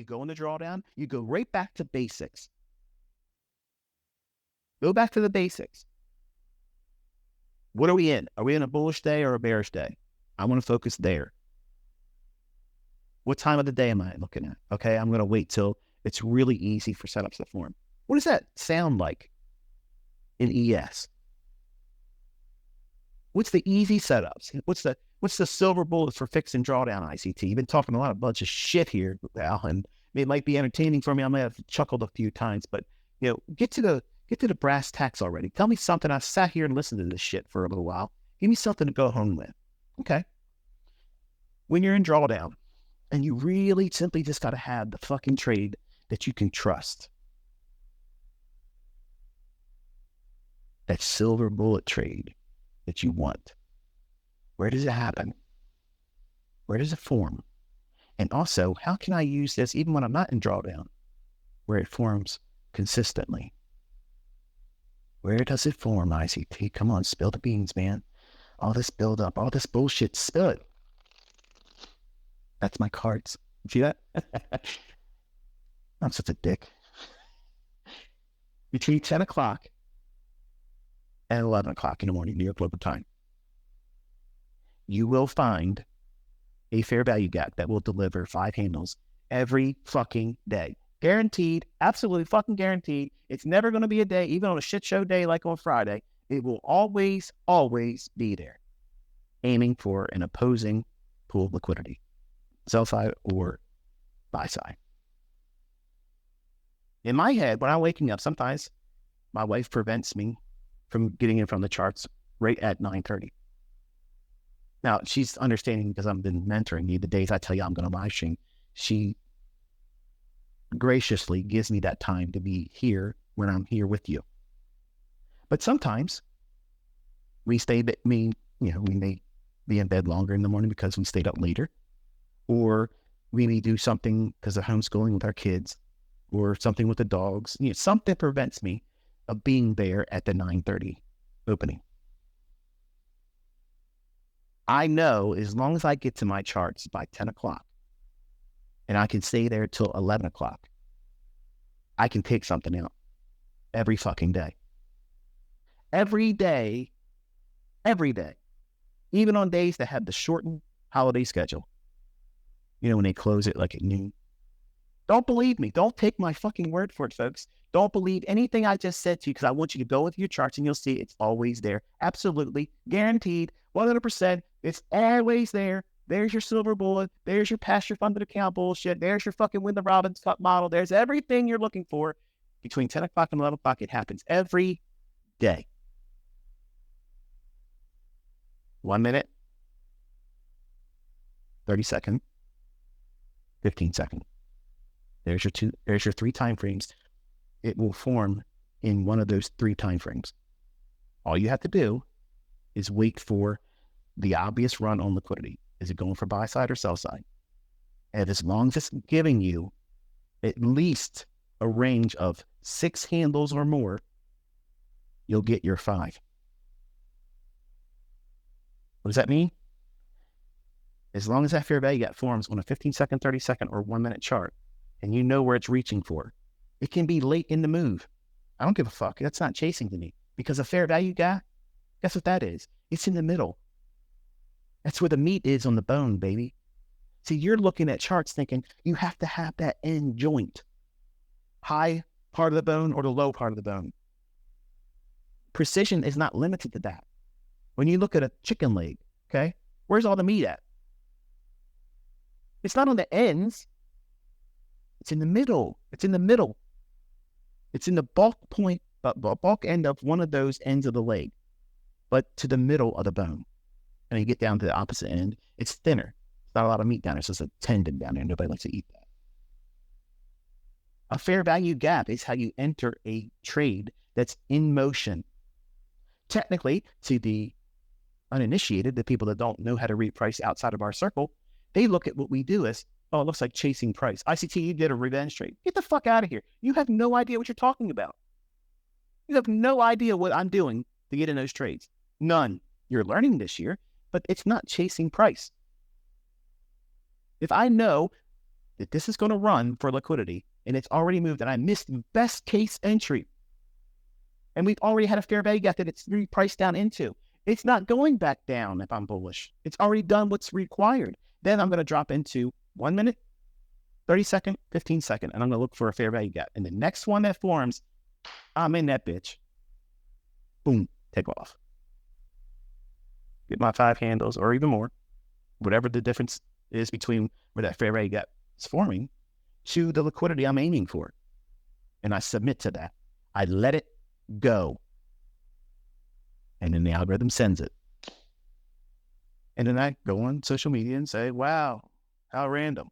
You go in the drawdown, you go right back to basics. Go back to the basics. What are we in? Are we in a bullish day or a bearish day? I want to focus there. What time of the day am I looking at? Okay, I'm going to wait till it's really easy for setups to form. What does that sound like in ES? What's the easy setups? What's the silver bullet for fixing drawdown ICT? You've been talking a bunch of shit here, Al, and it might be entertaining for me. I might have chuckled a few times, but get to the brass tacks already. Tell me something. I sat here and listened to this shit for a little while. Give me something to go home with. Okay. When you're in drawdown, and you really simply just got to have the fucking trade that you can trust. That silver bullet trade that you want. Where does it happen? Where does it form? And also, how can I use this even when I'm not in drawdown, where it forms consistently? Where does it form, ICT? Come on, spill the beans, man. All this build up, all this bullshit, spill it. That's my cards. See that? I'm such a dick. Between 10 o'clock and 11 o'clock in the morning, New York local time, you will find a fair value gap that will deliver 5 handles every fucking day. Guaranteed, absolutely fucking guaranteed. It's never going to be a day, even on a shit show day like on Friday. It will always, always be there, aiming for an opposing pool of liquidity, sell side or buy side. In my head, when I'm waking up, sometimes my wife prevents me from getting in from the charts right at 9:30. Now, she's understanding because I've been mentoring you. The days I tell you I'm going to live stream, she graciously gives me that time to be here when I'm here with you. But sometimes we may be in bed longer in the morning because we stayed up later, or we may do something because of homeschooling with our kids, or something with the dogs. Something prevents me of being there at the 9:30 opening. I know as long as I get to my charts by 10 o'clock and I can stay there till 11 o'clock, I can take something out every fucking day. Every day, even on days that have the shortened holiday schedule, when they close it like at noon. Don't believe me. Don't take my fucking word for it, folks. Don't believe anything I just said to you, because I want you to go with your charts and you'll see it's always there. Absolutely. Guaranteed. 100%. It's always there. There's your silver bullet. There's your pasture funded account bullshit. There's your fucking Win the Robins Cup model. There's everything you're looking for. Between 10 o'clock and 11 o'clock, it happens every day. 1 minute, 30 second, 15 second. There's your 3 time frames. It will form in one of those 3 time frames. All you have to do is wait for the obvious run on liquidity. Is it going for buy side or sell side? And as long as it's giving you at least a range of 6 handles or more, you'll get your 5. What does that mean? As long as that fair value gap forms on a 15 second, 30 second, or 1 minute chart, and you know where it's reaching for, it can be late in the move. I don't give a fuck. That's not chasing to me, because a fair value gap, guess what that is? It's in the middle. That's where the meat is on the bone, baby. See, you're looking at charts thinking you have to have that end joint, high part of the bone or the low part of the bone. Precision is not limited to that. When you look at a chicken leg, okay, where's all the meat at? It's not on the ends. It's in the middle. It's in the bulk point, bulk end of one of those ends of the leg, but to the middle of the bone. And you get down to the opposite end, it's thinner. It's not a lot of meat down there. It's just a tendon down there. Nobody likes to eat that. A fair value gap is how you enter a trade that's in motion. Technically, to the uninitiated, the people that don't know how to read price outside of our circle, they look at what we do as, oh, it looks like chasing price. ICT, you did a revenge trade. Get the fuck out of here. You have no idea what you're talking about. You have no idea what I'm doing to get in those trades. None. You're learning this year, but it's not chasing price. If I know that this is going to run for liquidity, and it's already moved, and I missed the best case entry, and we've already had a fair value gap that it's repriced down into. It's not going back down if I'm bullish. It's already done what's required. Then I'm going to drop into 1 minute, 30 second, 15 second, and I'm going to look for a fair value gap. And the next one that forms, I'm in that bitch. Boom, take off. Get my 5 handles or even more, whatever the difference is between where that fair value gap is forming to the liquidity I'm aiming for. And I submit to that. I let it go. And then the algorithm sends it. And then I go on social media and say, wow, how random.